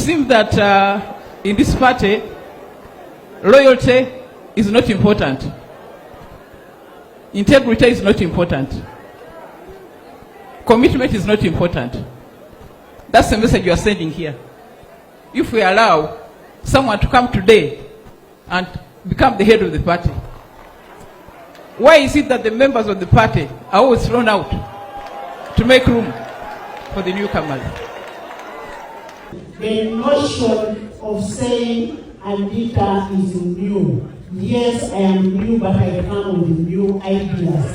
seems that in this party, loyalty is not important. Integrity is not important. Commitment is not important. That's the message you are sending here. If we allow someone to come today and become the head of the party, why is it that the members of the party are always thrown out to make room for the newcomers? The notion of saying Anita is new. Yes, I am new, but I come with new ideas.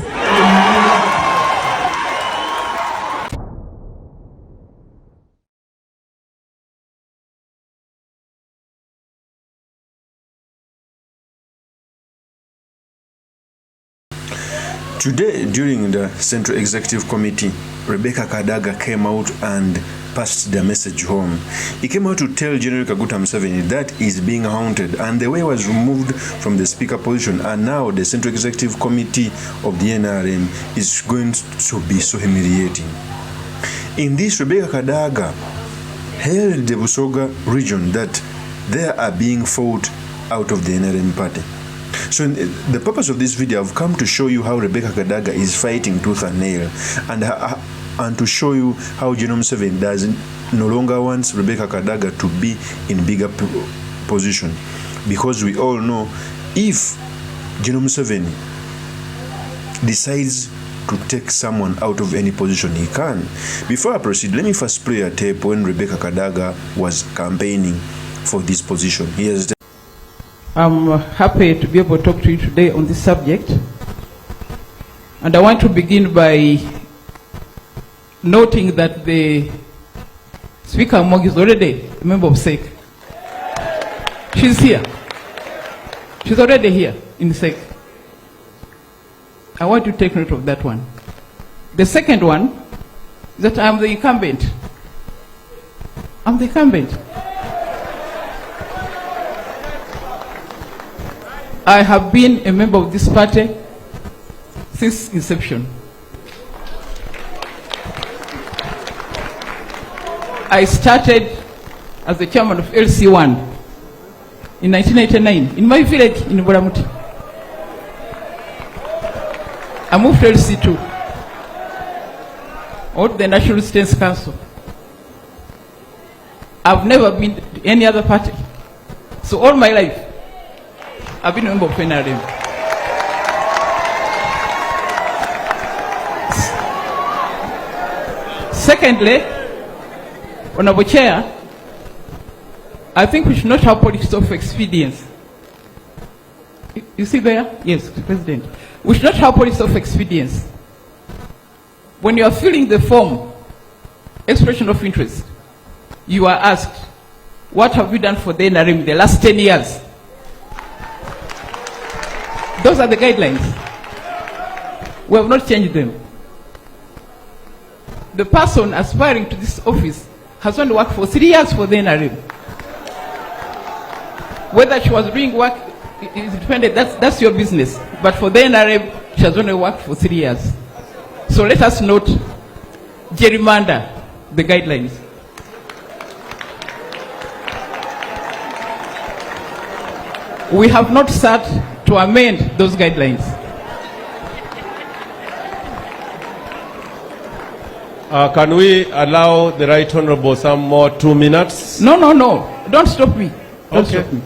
Today, during the Central Executive Committee, Rebecca Kadaga came out and passed the message home. He came out to tell General Kaguta Museveni that he's being haunted, and the way was removed from the speaker position, and now the Central Executive Committee of the NRM is going to be so humiliating. In this, Rebecca Kadaga held the Busoga region that they are being fought out of the NRM party. So the purpose of this video, I've come to show you how Rebecca Kadaga is fighting tooth and nail, and to show you how General Museveni no longer wants Rebecca Kadaga to be in bigger position. Because we all know, if General Museveni decides to take someone out of any position, he can. Before I proceed, let me first play a tape when Rebecca Kadaga was campaigning for this position. Here's I'm happy to be able to talk to you today on this subject. And I want to begin by noting that the Speaker Among is already a member of SEC. She's here. She's already here in SEC. I want to take note of that one. The second one is that I'm the incumbent. I'm the incumbent. I have been a member of this party since inception. I started as the chairman of LC1 in 1989 in my village in Buramuti. I moved to LC2 or the National Students Council. I've never been to any other party. So all my life, I've been a member of NRM. Secondly, Honorable Chair, I think we should not have politics of expedience. You see there? Yes, President. We should not have politics of expedience. When you are filling the form, expression of interest, you are asked, what have you done for the NRM in the last 10 years? Those are the guidelines. We have not changed them. The person aspiring to this office has only worked for 3 years for the NRM. Whether she was doing work is dependent, that's your business. But for the NRM, she has only worked for 3 years. So let us not gerrymander the guidelines. We have not sat to amend those guidelines. Can we allow the Right Honorable some more 2 minutes? No. Don't stop me. Don't stop me.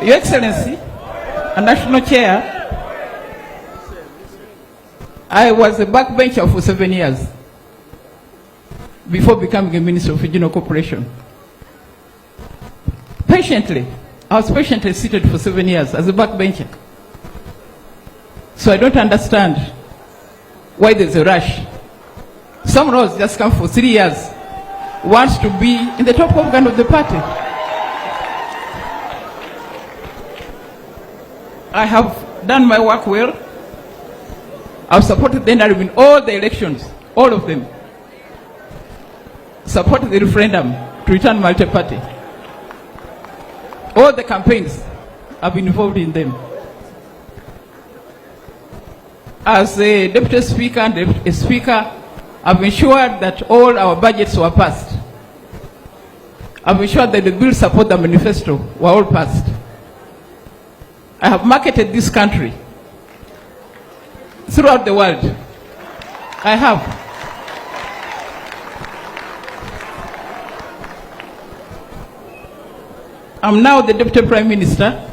Your Excellency, a national chair, I was a backbencher for 7 years before becoming a Minister of Regional Corporation. I was patiently seated for 7 years as a backbencher. So I don't understand why there's a rush. Someone who has just come for 3 years wants to be in the top organ of the party. I have done my work well. I've supported the NRM in all the elections, all of them. Supported the referendum to return multi-party. All the campaigns, I've been involved in them. As a Deputy Speaker and a Speaker, I've ensured that all our budgets were passed I've ensured that the bills support the manifesto were all passed. I have marketed this country throughout the world. I have. I'm now the Deputy Prime Minister.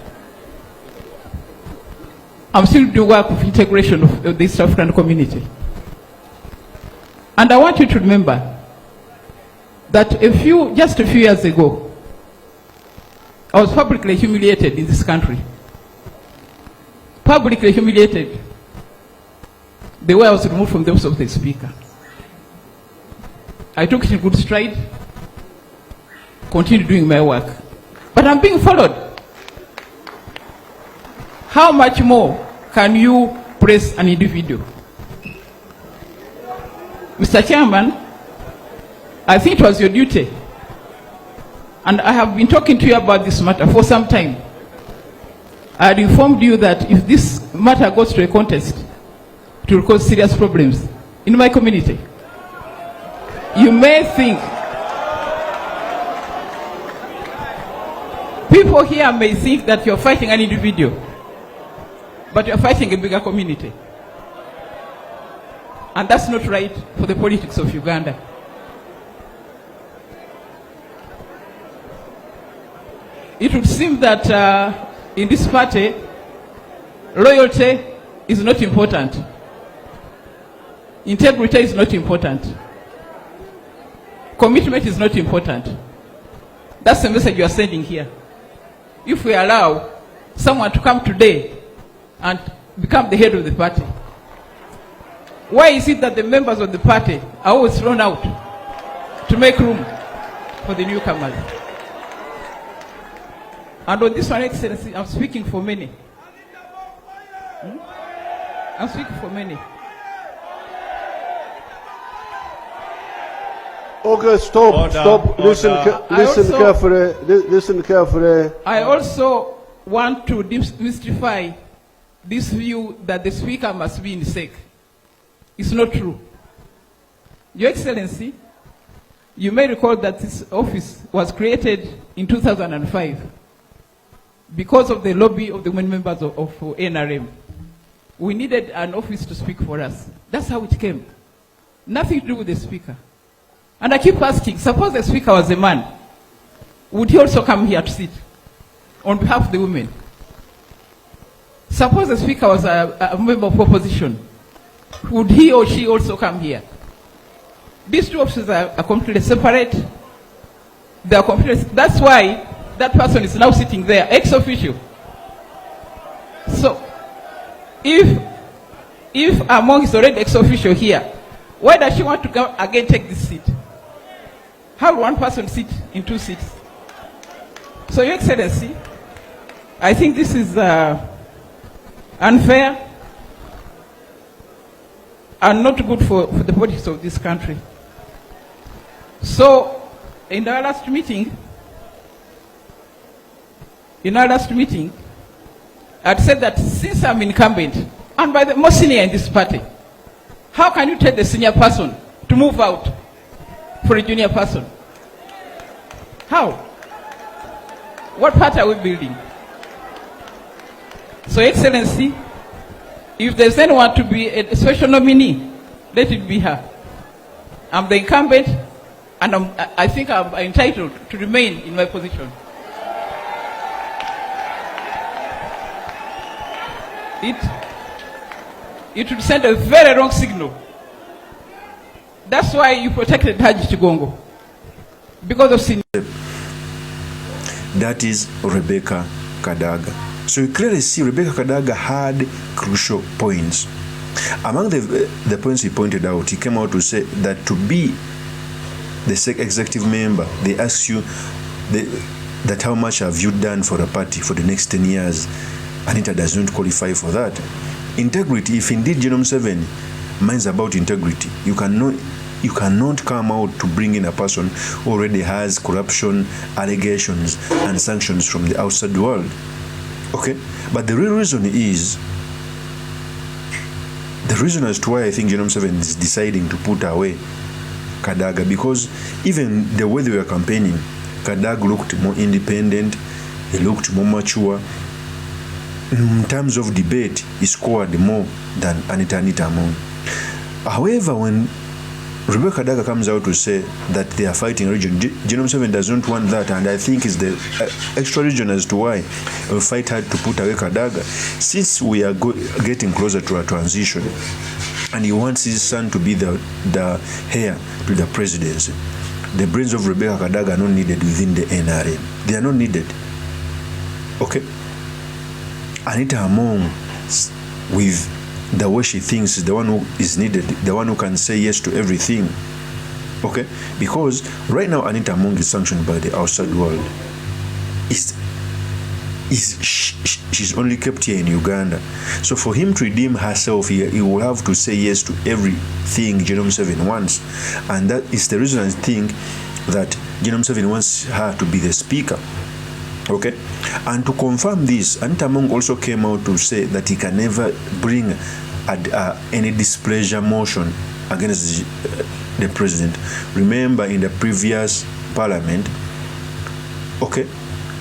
I'm still doing work of integration of the East African community. And I want you to remember that just a few years ago, I was publicly humiliated in this country. Publicly humiliated the way I was removed from the office of the Speaker. I took it in good stride, continued doing my work. But I'm being followed. How much more can you praise an individual? Mr. Chairman, I think it was your duty, and I have been talking to you about this matter for some time. I had informed you that if this matter goes to a contest, it will cause serious problems in my community. You may think, people here may think that you're fighting an individual, but you're fighting a bigger community. And that's not right for the politics of Uganda. It would seem that in this party, loyalty is not important. Integrity is not important. Commitment is not important. That's the message you are sending here. If we allow someone to come today and become the head of the party, why is it that the members of the party are always thrown out to make room for the newcomers? And on this one, Excellency, I'm speaking for many. I'm speaking for many. Okay, stop, Order, stop. order. Listen carefully. I also want to demystify this view that the Speaker must be in sec. It's not true. Your Excellency, you may recall that this office was created in 2005 because of the lobby of the women members of NRM. We needed an office to speak for us. That's how it came. Nothing to do with the Speaker. And I keep asking, suppose the Speaker was a man, would he also come here to sit on behalf of the women? Suppose the Speaker was a member of opposition, would he or she also come here? These two offices are completely separate. They are completely, that's why that person is now sitting there, ex officio. So, if Among is already ex officio here, why does she want to go again take this seat? How will one person sit in two seats? So, Your Excellency, I think this is unfair and not good for the politics of this country. So, in our last meeting, I'd said that since I'm incumbent, and by the most senior in this party, how can you tell the senior person to move out for a junior person? How? What party are we building? So, Excellency, if there's anyone to be a special nominee, let it be her. I'm the incumbent, and I think I'm entitled to remain in my position. It would send a very wrong signal. That's why you protected Haji Chigongo, because of sin. That is Rebecca Kadaga. So you clearly see Rebecca Kadaga had crucial points. Among the points he pointed out, he came out to say that to be the executive member, they ask you that how much have you done for a party for the next 10 years. Anita does not qualify for that. Integrity, if indeed General Museveni minds about integrity, you cannot come out to bring in a person who already has corruption, allegations, and sanctions from the outside world. Okay? But the real reason is, the reason as to why I think General Museveni is deciding to put away Kadaga, because even the way they were campaigning, Kadaga looked more independent, he looked more mature. In terms of debate, he scored more than Anita Among. However, when Rebecca Kadaga comes out to say that they are fighting region, General Museveni does not want that, and I think it's the extra reason as to why we fight hard to put away Kadaga. Since we are getting closer to a transition, and he wants his son to be the heir to the presidency, the brains of Rebecca Kadaga are not needed within the NRM. They are not needed. Okay? Anita Among, with the way she thinks, is the one who is needed, the one who can say yes to everything. Okay? Because right now Anita Among is sanctioned by the outside world. She's only kept here in Uganda. So for him to redeem herself here, he will have to say yes to everything General Museveni wants. And that is the reason I think that General Museveni wants her to be the speaker. Okay? And to confirm this, Anita Among also came out to say that he can never bring any displeasure motion against the president. Remember, in the previous parliament, okay,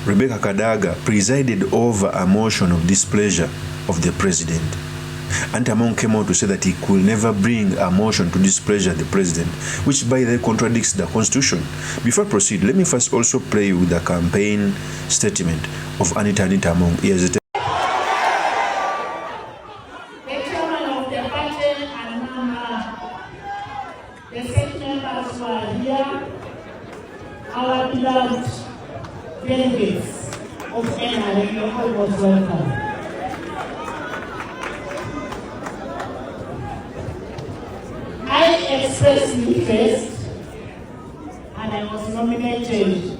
Rebecca Kadaga presided over a motion of displeasure of the president. Anita Among came out to say that he could never bring a motion to displeasure the president, which by the way contradicts the constitution. Before I proceed, let me first also play with the campaign statement of Anita Among. Here's it. The chairman of the party and the state members who are here, our beloved delegates of NRM, you're all most welcome. I expressed interest and I was nominated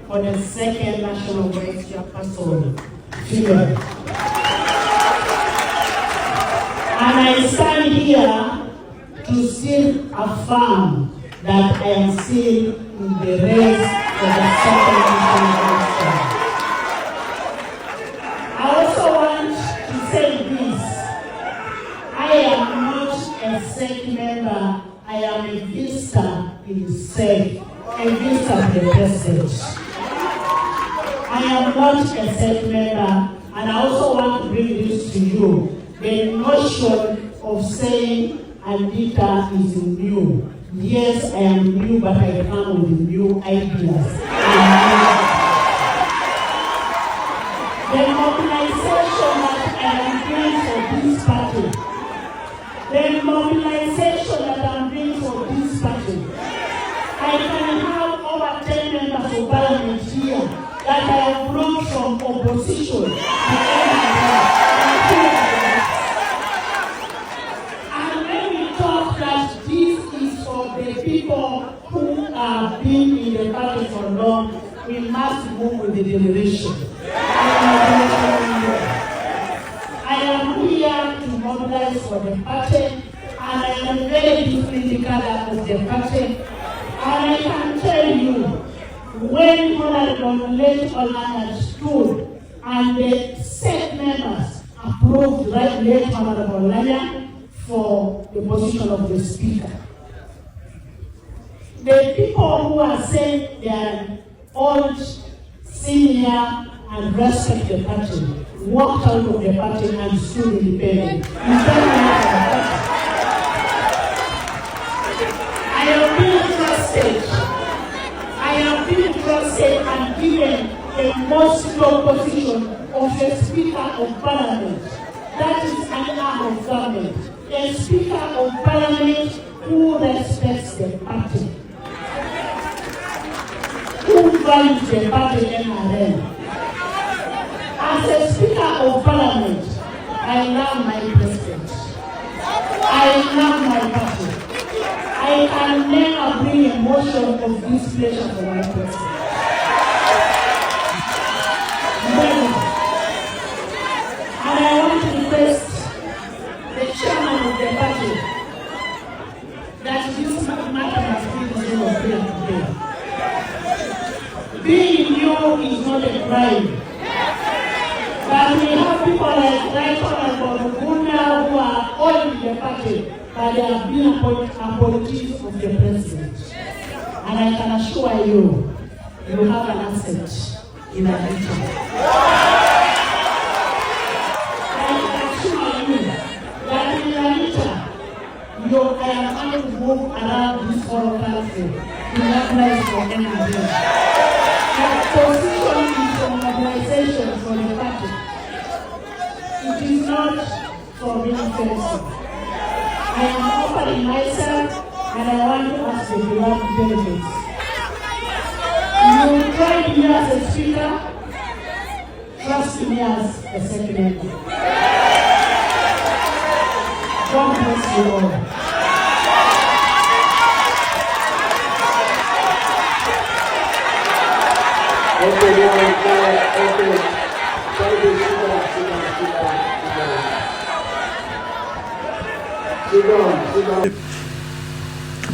for the second National Vice Chairperson. And I stand here to still affirm that I am still in the race for the second National Vice. I also want to say this. I am not a SEC member, I am a visitor in the SEC, a visitor to the president. I am not a SEC member, and I also want to bring this to you. The notion of saying Anita is new. Yes, I am new, but I come with new ideas. The mobilization that I am doing for this party, the mobilization that I'm doing for this party, I can have over 10 members of parliament here that I have brought from opposition to and when we talk that this is for the people who have been in the party for long, we must move with the generation. I am here to mobilize for the party, and I am very deeply the color of the party. And I can tell you, when Honorable Late Olana stood and the SEC members approved Late Honorable Olana for the position of the Speaker, the people who are saying they are old, senior, and respect the party walked out of the party and stood independent. I have been trusted. I have been trusted and given a most low position of the Speaker of Parliament. That is an arm of government. A Speaker of Parliament who respects the party, who values the party NRM. As a Speaker of Parliament, I love my president. I love my party. I can never bring a motion of displeasure for my president. Never. And I want to request the chairman of the party that this matter has been the of here today. Being new is not a crime. But we have people like Right Honorable Gunda who are all in the party, but they have been appointees of the president. And I can assure you, you have an asset in a region. I assure you that in Anita, I am able to move around this whole country to organize for NRM. My position is for mobilization for the party. It is not for being offensive. I am offering myself and I want to ask the beloved delegates. You tried me as a speaker, trust me as a secretary. God bless you all.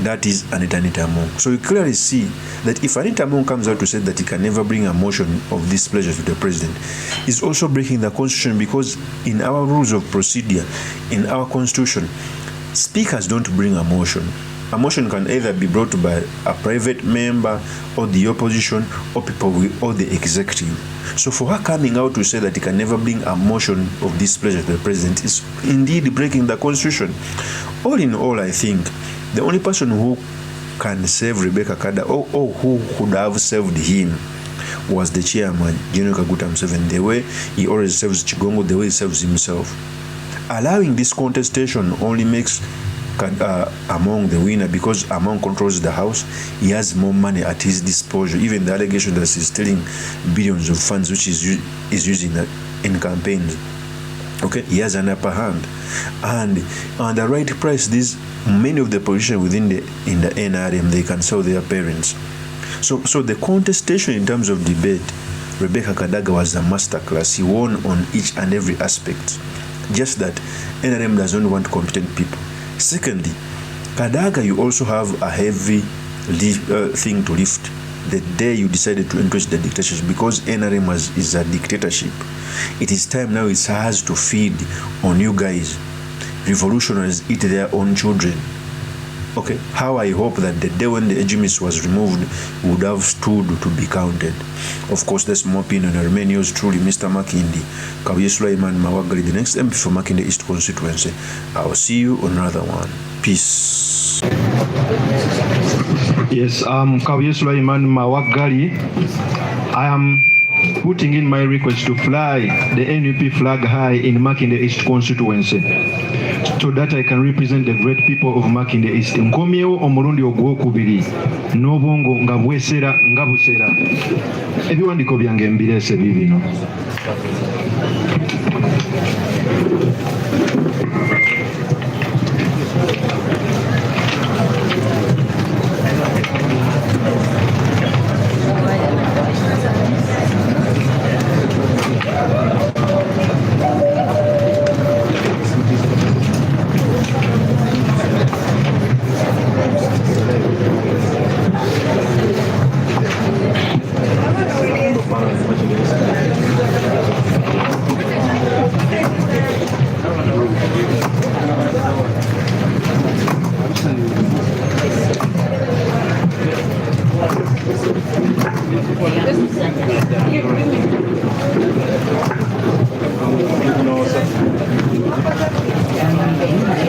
That is Anita Among. So you clearly see that if Anita Among comes out to say that he can never bring a motion of displeasure to the president, he's also breaking the constitution, because in our rules of procedure, in our constitution, speakers don't bring a motion. A motion can either be brought by a private member or the opposition or people or the executive. So for her coming out to say that he can never bring a motion of displeasure to the president is indeed breaking the constitution. All in all, I think the only person who can save Rebecca Kadaga or who could have saved him was the chairman, General Kaguta Museveni, the way he always saves Chigongo, the way he saves himself. Allowing this contestation only makes Among the winner, because Among controls the house. He has more money at his disposal. Even the allegation that he's stealing billions of funds which is using in campaigns. Okay, he has an upper hand, and on the right price, many of the politicians within the NRM, they can sell their parents. So the contestation in terms of debate, Rebecca Kadaga was a masterclass. He won on each and every aspect. Just that NRM doesn't want competent people. Secondly, Kadaga, you also have a heavy thing to lift the day you decided to encourage the dictatorship, because NRM is a dictatorship. It is time now, it has to feed on you guys. Revolutionaries eat their own children. Okay, how I hope that the day when the Egimis was removed would have stood to be counted. Of course, that's my opinion. I remain yours truly, Mr. Makindi, Kawiye Sulaiman Mawagali, the next MP for Makindi East constituency. I will see you on another one. Peace. Yes, Kawiye Sulaiman Mawagali. I am putting in my request to fly the NUP flag high in Makindi East constituency, so that I can represent the great people of Makindi East. Nkomyewo omulundi ogwokubiri n'obwongo nga bwesera nga busera. Ebiwandiiko byange mbirese bibino.